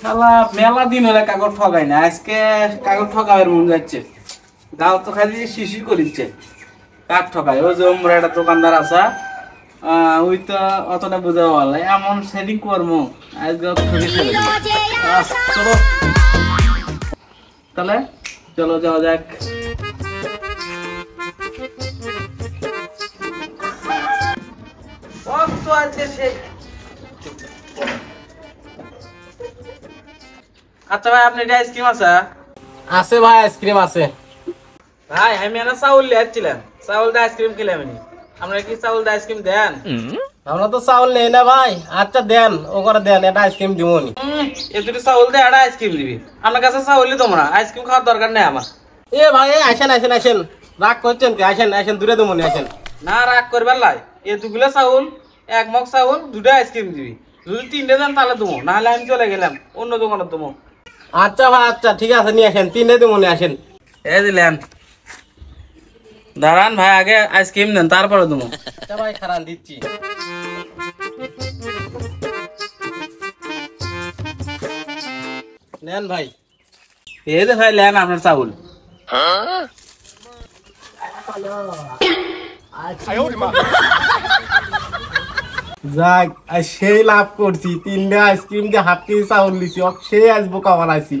শালা মেলা দিন হলে কাগজ ঠকাই না, আজকে কাগজ ঠকাবের মন যাচ্ছে। গাও তো খালি শিশি করিচ্ছে কাক ঠকায়। ওই যে ওমরা একটা দোকানদার আছে, ওই তো অতটা বোঝা পারলে এমন সেটিং করবো আজকে ঠকে ফেলে। চলো তাহলে, চলো যাওয়া যাক। আচ্ছা ভাই, আপনি এটা আইসক্রিম আছে? আছে ভাই, আইসক্রিম আছে ভাই। আমি না চাউল লিয়াচ্ছিলাম, চাউল দিয়ে আইসক্রিম খেলাম। আপনারা কি চাউল দিয়ে আইসক্রিম দেন? আমরা তো চাউল নেই না ভাই। আচ্ছা দেন, ও করে দেন, এটা আইসক্রিম দিবনি। এ দুটো চাউল দিয়ে একটা আইসক্রিম দিবি? আপনার কাছে চাউলই তোমরা, আইসক্রিম খাওয়ার দরকার নেই আমার। এ ভাই আসেন আসেন আসেন, রাগ করছেন কি? আসেন আসেন, দূরে দেবনি, আসেন। না রাগ করবার লাই, এ দুগুলো চাউল, এক মগ চাউল, দুটো আইসক্রিম দিবি। যদি তিনটে দেন তাহলে দেবো, নাহলে আমি চলে গেলাম অন্য দোকানে দেবো। আচ্ছা ভাই, আচ্ছা ঠিক আছে, নিয়ে আসেন, তিনটে দেবনি, আসেন। এ দিলেন, দাঁড়ান ভাই, আগে আইসক্রিম দেন তারপরে দেবো। আচ্ছা ভাই, খারান দিচ্ছি। নেন ভাই। এই যে ভাই লেন আপনার চাউল। যাক, আজ সেই লাভ করছি, তিনটে আইসক্রিম দিয়ে হাফ কেজি চাউল দিছি, সেই আজ বোকা বানাইছি।